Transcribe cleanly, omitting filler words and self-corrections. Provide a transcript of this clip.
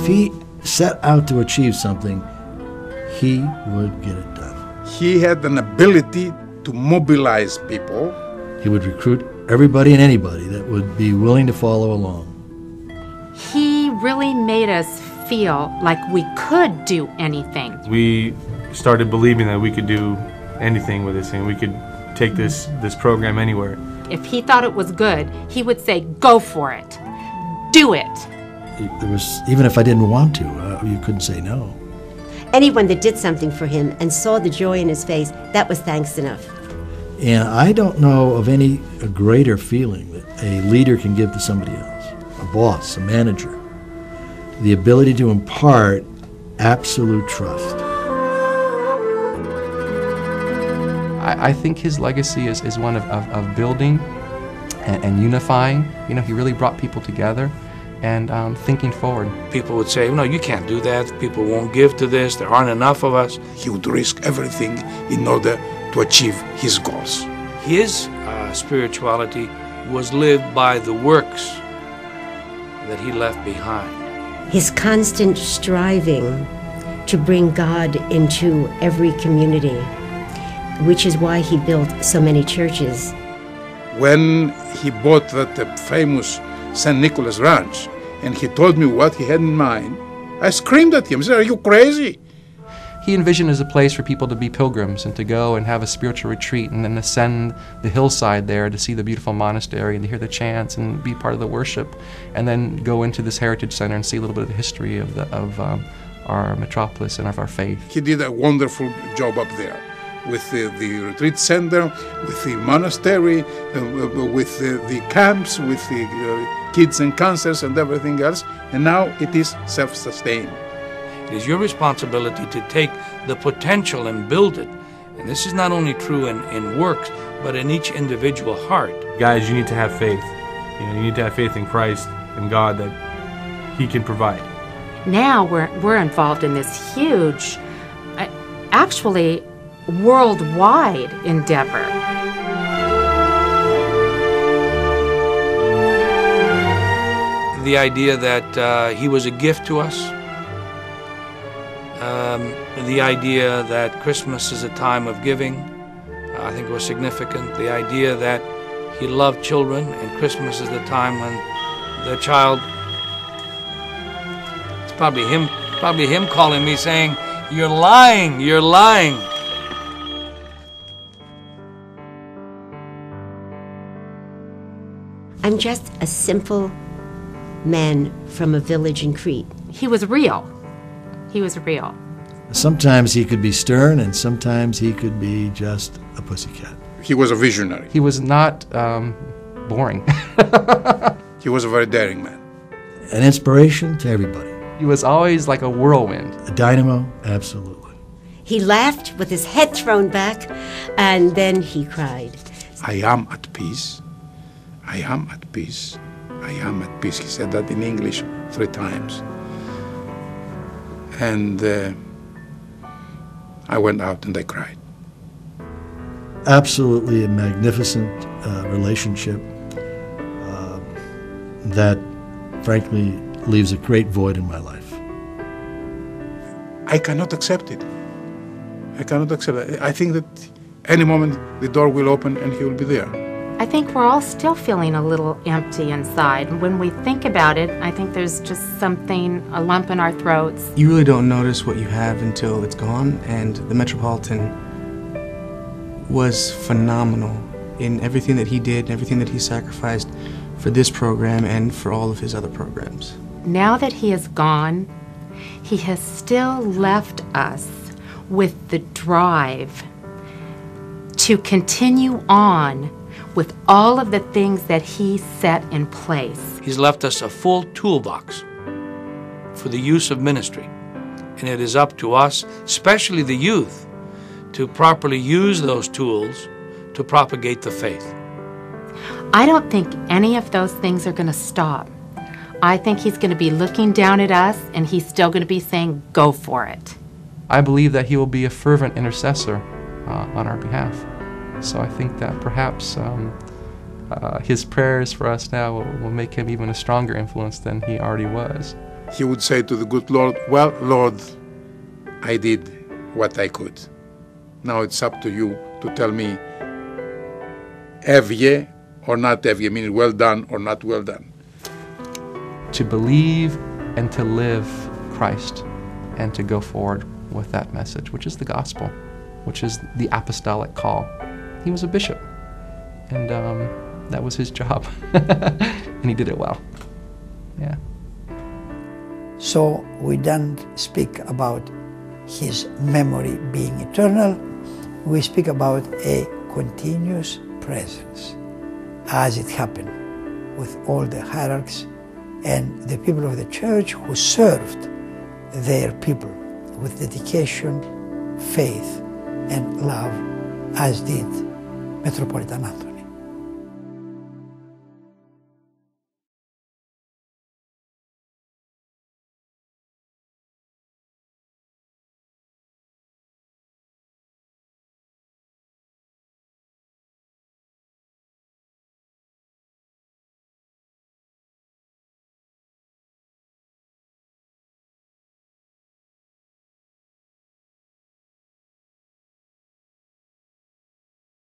he set out to achieve something, he would get it done. He had an ability to mobilize people. He would recruit everybody and anybody that would be willing to follow along. He really made us feel like we could do anything. We started believing that we could do anything with this thing. We could take this program anywhere. If he thought it was good, he would say, go for it. Do it. There was, even if I didn't want to, you couldn't say no. Anyone that did something for him and saw the joy in his face, that was thanks enough. And I don't know of any greater feeling that a leader can give to somebody else, a boss, a manager, the ability to impart absolute trust. I think his legacy is one of building and unifying. You know, he really brought people together and thinking forward. People would say, no, you can't do that. People won't give to this. There aren't enough of us. He would risk everything in order to achieve his goals. His spirituality was lived by the works that he left behind. His constant striving to bring God into every community, which is why he built so many churches. When he bought that famous St. Nicholas Ranch and he told me what he had in mind, I screamed at him, I said, are you crazy? He envisioned as a place for people to be pilgrims and to go and have a spiritual retreat and then ascend the hillside there to see the beautiful monastery and to hear the chants and be part of the worship, and then go into this heritage center and see a little bit of the history of our metropolis and of our faith. He did a wonderful job up there with the retreat center, with the monastery, with the camps, with the kids and cancers and everything else, and now it is self-sustained. It is your responsibility to take the potential and build it. And this is not only true in works, but in each individual heart. Guys, you need to have faith. You need to have faith in Christ and God that He can provide. Now we're involved in this huge, actually worldwide endeavor. The idea that he was a gift to us, the idea that Christmas is a time of giving, I think was significant. The idea that he loved children and Christmas is the time when the child, it's probably him calling me saying, you're lying, you're lying. I'm just a simple man from a village in Crete. He was real. He was real. Sometimes he could be stern, and sometimes he could be just a pussycat. He was a visionary. He was not boring. He was a very daring man. An inspiration to everybody. He was always like a whirlwind. A dynamo, absolutely. He laughed with his head thrown back, and then he cried. I am at peace. I am at peace. I am at peace. He said that in English 3 times. And I went out and I cried. Absolutely a magnificent relationship that, frankly, leaves a great void in my life. I cannot accept it. I cannot accept it. I think that any moment the door will open and he will be there. I think we're all still feeling a little empty inside. When we think about it, I think there's just something, a lump in our throats. You really don't notice what you have until it's gone, and the Metropolitan was phenomenal in everything that he did and everything that he sacrificed for this program and for all of his other programs. Now that he is gone, he has still left us with the drive to continue on with all of the things that he set in place. He's left us a full toolbox for the use of ministry. And it is up to us, especially the youth, to properly use those tools to propagate the faith. I don't think any of those things are going to stop. I think he's going to be looking down at us, and he's still going to be saying, go for it. I believe that he will be a fervent intercessor on our behalf. So I think that perhaps his prayers for us now will make him even a stronger influence than he already was. he would say to the good Lord, well, Lord, I did what I could. Now it's up to you to tell me evye or not evye, meaning well done or not well done. To believe and to live Christ and to go forward with that message, which is the gospel, which is the apostolic call. He was a bishop, and that was his job, and he did it well. Yeah. So we don't speak about his memory being eternal. We speak about a continuous presence as it happened with all the hierarchs and the people of the church who served their people with dedication, faith, and love, as did Metropolitan.